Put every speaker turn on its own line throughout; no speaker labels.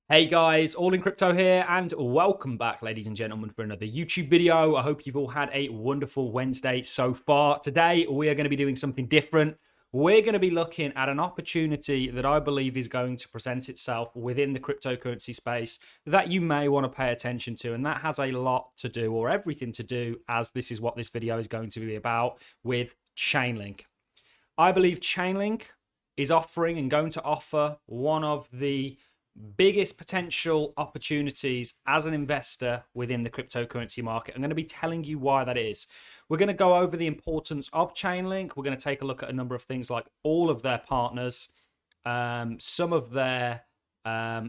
Hey guys, All in Crypto here, and welcome back, ladies and gentlemen, for another YouTube video. I hope you've all had a wonderful Wednesday so far. Today, we are going to be doing something different. We're going to be looking at an opportunity that I believe is going to present itself within the cryptocurrency space that you may want to pay attention to, and that has a lot to do, or everything to do, as this is what this video is going to be about, with Chainlink. I believe Chainlink is offering and going to offer one of the biggest potential opportunities as an investor within the cryptocurrency market. I'm going to be telling you why that is. We're going to go over the importance of Chainlink. We're going to take a look at a number of things like all of their partners, some of their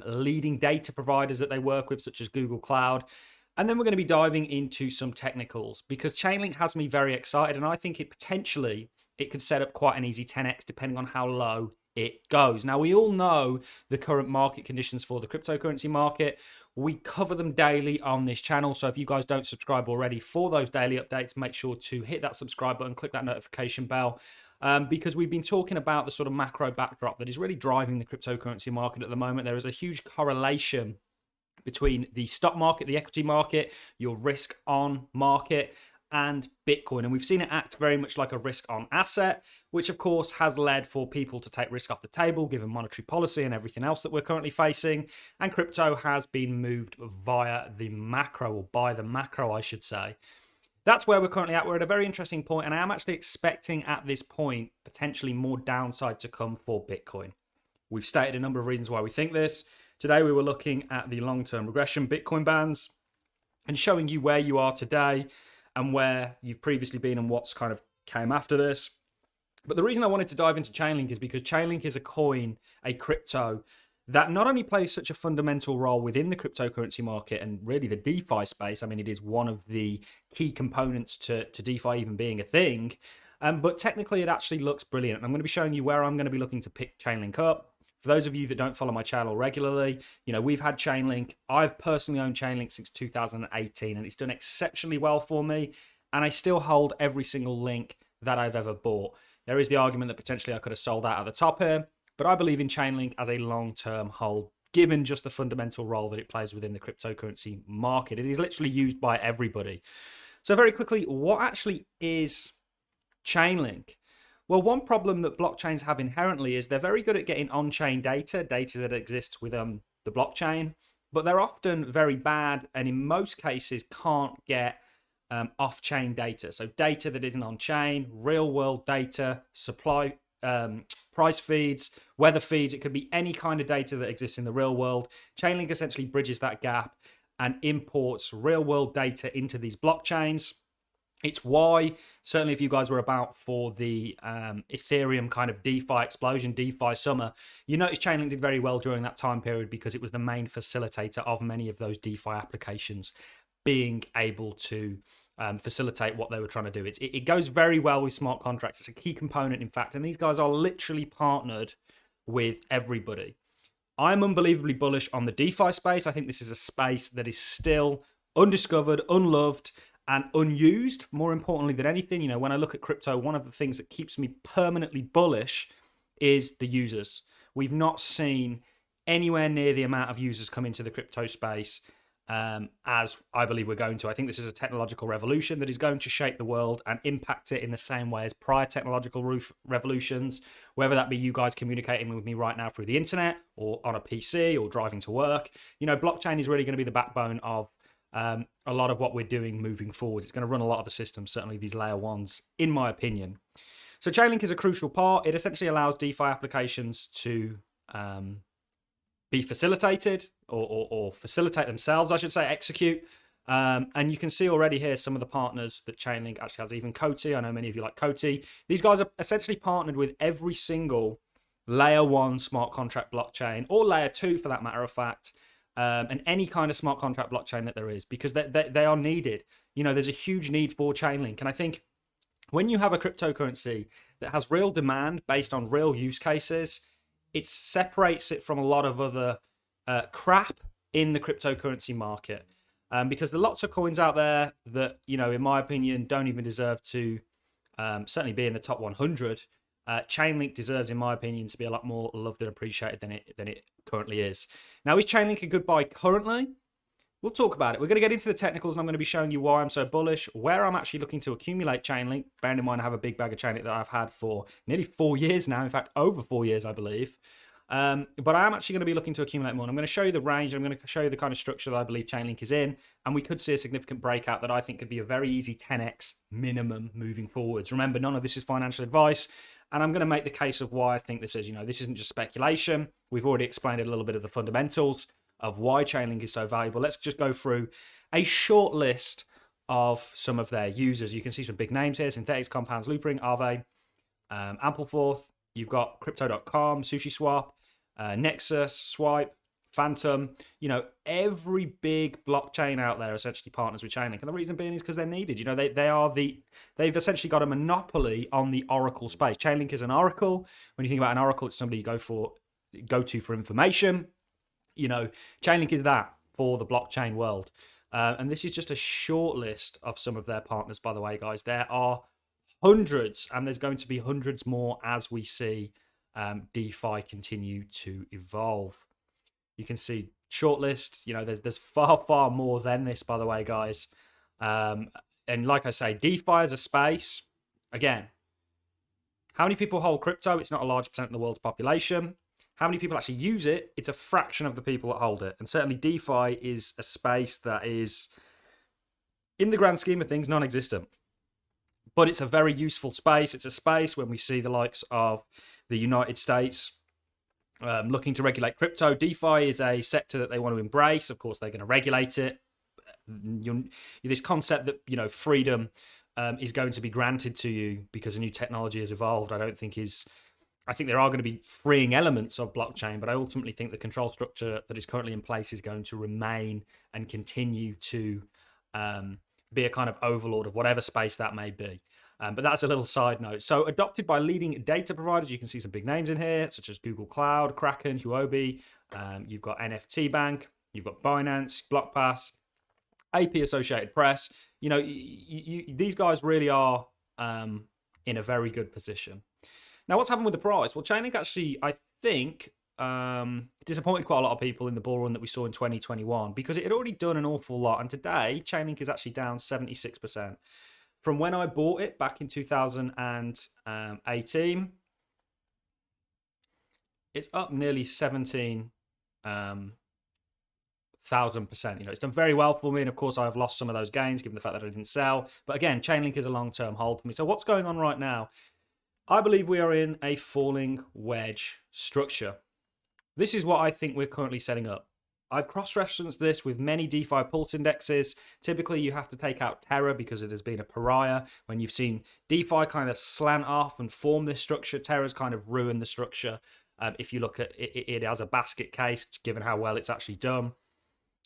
leading data providers that they work with, such as Google Cloud. And then we're going to be diving into some technicals, because Chainlink has me very excited, and I think it could set up quite an easy 10x depending on how low it goes. Now, we all know the current market conditions for the cryptocurrency market. We cover them daily on this channel. So if you guys don't subscribe already for those daily updates, make sure to hit that subscribe button, click that notification bell, because we've been talking about the sort of macro backdrop that is really driving the cryptocurrency market at the moment. There is a huge correlation between the stock market, the equity market, your risk on market, and Bitcoin. And we've seen it act very much like a risk on asset, which of course has led for people to take risk off the table given monetary policy and everything else that we're currently facing. And crypto has been moved via the macro, or by the macro, I should say. That's where we're currently at. We're at a very interesting point, and I am actually expecting at this point potentially more downside to come for Bitcoin. We've stated a number of reasons why we think this. Today we were looking at the long-term regression Bitcoin bands and showing you where you are today and where you've previously been and what's kind of came after this. But the reason I wanted to dive into Chainlink is because Chainlink is a coin, a crypto, that not only plays such a fundamental role within the cryptocurrency market and really the DeFi space. I mean, it is one of the key components to DeFi even being a thing. But technically, it actually looks brilliant. And I'm going to be showing you where I'm going to be looking to pick Chainlink up. For those of you that don't follow my channel regularly, we've had Chainlink. I've personally owned Chainlink since 2018, and it's done exceptionally well for me. And I still hold every single link that I've ever bought. There is the argument that potentially I could have sold out at the top here, but I believe in Chainlink as a long-term hold, given just the fundamental role that it plays within the cryptocurrency market. It is literally used by everybody. So very quickly, what actually is Chainlink? Well, one problem that blockchains have inherently is they're very good at getting on-chain data that exists with the blockchain, but they're often very bad, and in most cases can't get off-chain data. So data that isn't on-chain, real-world data, supply, price feeds, weather feeds. It could be any kind of data that exists in the real world. Chainlink essentially bridges that gap and imports real-world data into these blockchains. It's why, certainly if you guys were about for the Ethereum kind of DeFi explosion, DeFi summer, you notice Chainlink did very well during that time period because it was the main facilitator of many of those DeFi applications being able to facilitate what they were trying to do. It goes very well with smart contracts. It's a key component, in fact, and these guys are literally partnered with everybody. I'm unbelievably bullish on the DeFi space. I think this is a space that is still undiscovered, unloved, and unused, more importantly than anything. When I look at crypto, one of the things that keeps me permanently bullish is the users. We've not seen anywhere near the amount of users come into the crypto space as I believe we're going to. I think this is a technological revolution that is going to shape the world and impact it in the same way as prior technological revolutions, whether that be you guys communicating with me right now through the internet or on a PC or driving to work. Blockchain is really going to be the backbone of a lot of what we're doing moving forward. It's going to run a lot of the systems, certainly these layer ones, in my opinion. So Chainlink is a crucial part. It essentially allows DeFi applications to be facilitated or facilitate themselves, I should say, execute. And you can see already here some of the partners that Chainlink actually has, even Coty. I know many of you like Coty. These guys are essentially partnered with every single layer 1 smart contract blockchain, or layer 2 for that matter of fact, and any kind of smart contract blockchain that there is, because they are needed. There's a huge need for Chainlink. And I think when you have a cryptocurrency that has real demand based on real use cases, it separates it from a lot of other crap in the cryptocurrency market. Because there are lots of coins out there that, in my opinion, don't even deserve to certainly be in the top 100. Chainlink deserves, in my opinion, to be a lot more loved and appreciated than it currently is. Now, is Chainlink a good buy currently? We'll talk about it. We're going to get into the technicals, and I'm going to be showing you why I'm so bullish, where I'm actually looking to accumulate Chainlink. Bearing in mind, I have a big bag of Chainlink that I've had for nearly 4 years now. In fact, over 4 years, I believe. But I am actually going to be looking to accumulate more. And I'm going to show you the range. I'm going to show you the kind of structure that I believe Chainlink is in. And we could see a significant breakout that I think could be a very easy 10x minimum moving forwards. Remember, none of this is financial advice. And I'm going to make the case of why I think this is. This isn't just speculation. We've already explained a little bit of the fundamentals of why Chainlink is so valuable. Let's just go through a short list of some of their users. You can see some big names here: Synthetics, Compounds, Loopring, Aave, Ampleforth. You've got Crypto.com, SushiSwap, Nexus, Swipe, Fantom. Every big blockchain out there essentially partners with Chainlink, and the reason being is because they're needed. They've essentially got a monopoly on the Oracle space. Chainlink is an Oracle. When you think about an Oracle, it's somebody you go to for information. Chainlink is that for the blockchain world. And this is just a short list of some of their partners, by the way, guys. There are hundreds, and there's going to be hundreds more as we see DeFi continue to evolve. You can see shortlist. There's far, far more than this, by the way, guys. And like I say, DeFi as a space, again, how many people hold crypto? It's not a large percent of the world's population. How many people actually use it? It's a fraction of the people that hold it. And certainly DeFi is a space that is, in the grand scheme of things, non-existent. But it's a very useful space. It's a space when we see the likes of the United States looking to regulate crypto. DeFi is a sector that they want to embrace. Of course, they're going to regulate it. This concept that, freedom is going to be granted to you because a new technology has evolved, I think there are going to be freeing elements of blockchain, but I ultimately think the control structure that is currently in place is going to remain and continue to be a kind of overlord of whatever space that may be. But that's a little side note. So adopted by leading data providers, you can see some big names in here, such as Google Cloud, Kraken, Huobi. You've got NFT Bank, you've got Binance, BlockPass, AP Associated Press. These guys really are in a very good position. Now, what's happened with the price? Well, Chainlink actually, I think, disappointed quite a lot of people in the bull run that we saw in 2021 because it had already done an awful lot. And today, Chainlink is actually down 76%. From when I bought it back in 2018, it's up nearly 17,000%. It's done very well for me. And of course, I have lost some of those gains given the fact that I didn't sell. But again, Chainlink is a long-term hold for me. So what's going on right now? I believe we are in a falling wedge structure. This is what I think we're currently setting up. I've cross-referenced this with many DeFi pulse indexes. Typically, you have to take out TERRA because it has been a pariah. When you've seen DeFi kind of slant off and form this structure, TERRA's kind of ruined the structure. If you look at it as a basket case, given how well it's actually done.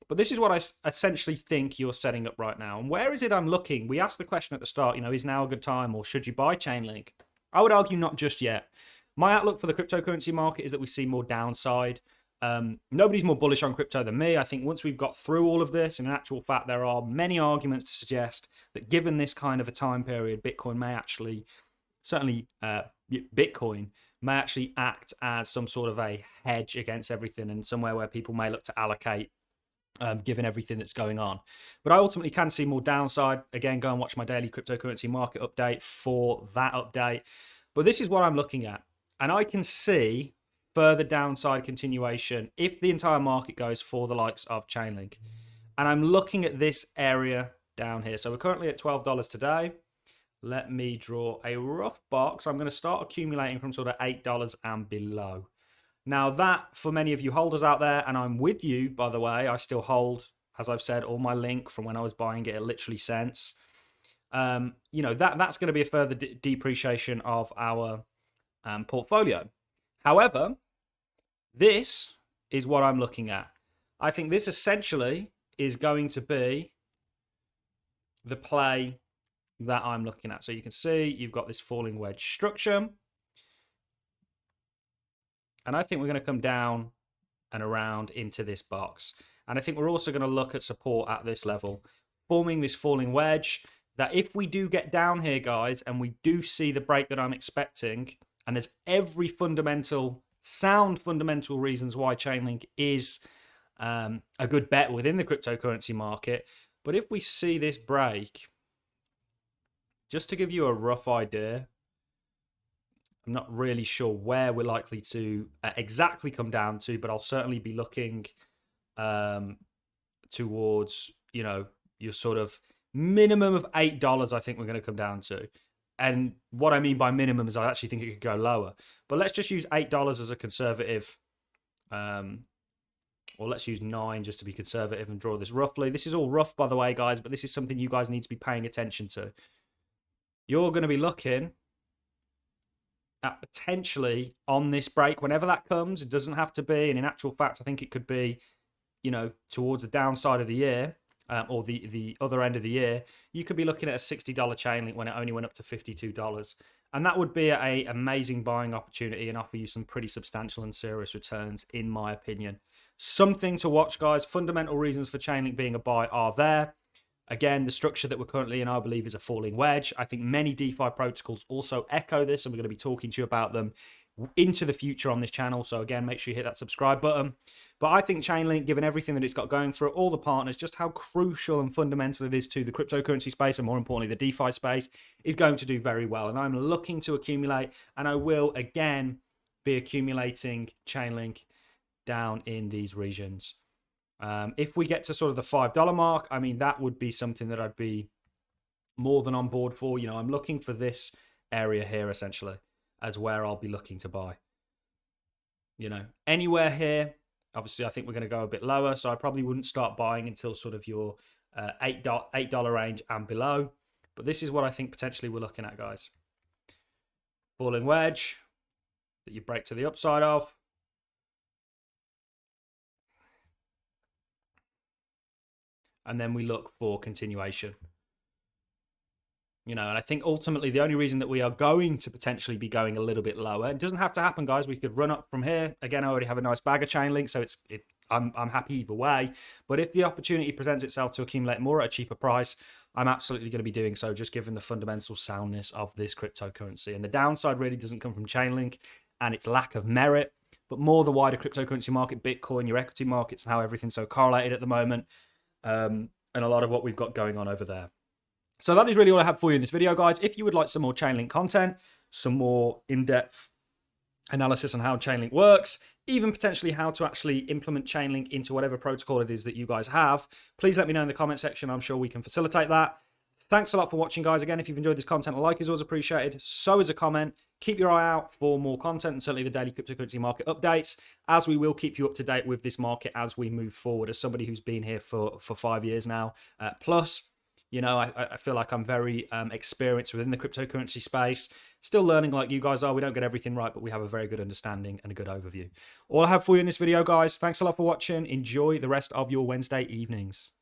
But this is what I essentially think you're setting up right now. And where is it I'm looking? We asked the question at the start, is now a good time or should you buy Chainlink? I would argue not just yet. My outlook for the cryptocurrency market is that we see more downside. Nobody's more bullish on crypto than me. I think once we've got through all of this, in actual fact, there are many arguments to suggest that given this kind of a time period, Bitcoin may actually, certainly Bitcoin, may actually act as some sort of a hedge against everything and somewhere where people may look to allocate given everything that's going on. But I ultimately can see more downside. Again, go and watch my daily cryptocurrency market update for that update. But this is what I'm looking at. And I can see further downside continuation if the entire market goes for the likes of Chainlink. And I'm looking at this area down here. So we're currently at $12 today. Let me draw a rough box. I'm going to start accumulating from sort of $8 and below. Now that, for many of you holders out there, and I'm with you, by the way, I still hold, as I've said, all my link from when I was buying it literally cents. That's going to be a further depreciation of our portfolio. However, this is what I'm looking at. I think this essentially is going to be the play that I'm looking at. So you can see you've got this falling wedge structure. And I think we're going to come down and around into this box. And I think we're also going to look at support at this level, forming this falling wedge that if we do get down here, guys, and we do see the break that I'm expecting, And there's every sound fundamental reasons why Chainlink is a good bet within the cryptocurrency market. But if we see this break, just to give you a rough idea, I'm not really sure where we're likely to exactly come down to, but I'll certainly be looking towards, you know, your sort of minimum of $8, I think we're going to come down to. And what I mean by minimum is I actually think it could go lower. But let's just use $8 as a conservative, or let's use 9 just to be conservative and draw this roughly. This is all rough, by the way, guys, but this is something you guys need to be paying attention to. You're going to be looking at potentially on this break, whenever that comes, it doesn't have to be, and in actual fact, I think it could be, you know, towards the downside of the year, or the other end of the year, you could be looking at a $60 Chainlink when it only went up to $52. And that would be an amazing buying opportunity and offer you some pretty substantial and serious returns, in my opinion. Something to watch, guys. Fundamental reasons for Chainlink being a buy are there. Again, the structure that we're currently in, I believe, is a falling wedge. I think many DeFi protocols also echo this, and we're going to be talking to you about them into the future on this channel. So again, make sure you hit that subscribe button. But I think Chainlink, given everything that it's got going for it, all the partners, just how crucial and fundamental it is to the cryptocurrency space, and more importantly, the DeFi space, is going to do very well. And I'm looking to accumulate, and I will, again, be accumulating Chainlink down in these regions. If we get to sort of the $5 mark, I mean, that would be something that I'd be more than on board for. You know, I'm looking for this area here, essentially, as where I'll be looking to buy. You know, anywhere here, obviously, I think we're going to go a bit lower, so I probably wouldn't start buying until sort of your $8 range and below. But this is what I think potentially we're looking at, guys. Falling wedge that you break to the upside of. And then we look for continuation. You know, and I think ultimately the only reason that we are going to potentially be going a little bit lower, it doesn't have to happen, guys. We could run up from here. Again, I already have a nice bag of Chainlink, so I'm happy either way. But if the opportunity presents itself to accumulate more at a cheaper price, I'm absolutely going to be doing so, just given the fundamental soundness of this cryptocurrency. And the downside really doesn't come from Chainlink and its lack of merit, but more the wider cryptocurrency market, Bitcoin, your equity markets, and how everything's so correlated at the moment. And a lot of what we've got going on over there. So that is really all I have for you in this video, guys. If you would like some more Chainlink content, some more in-depth analysis on how Chainlink works, even potentially how to actually implement Chainlink into whatever protocol it is that you guys have, please let me know in the comment section. I'm sure we can facilitate that. Thanks a lot for watching, guys. Again, if you've enjoyed this content, a like is always appreciated. So is a comment. Keep your eye out for more content and certainly the daily cryptocurrency market updates, as we will keep you up to date with this market as we move forward. As somebody who's been here for 5 years now, plus, you know, I feel like I'm very experienced within the cryptocurrency space. Still learning like you guys are. We don't get everything right, but we have a very good understanding and a good overview. All I have for you in this video, guys. Thanks a lot for watching. Enjoy the rest of your Wednesday evenings.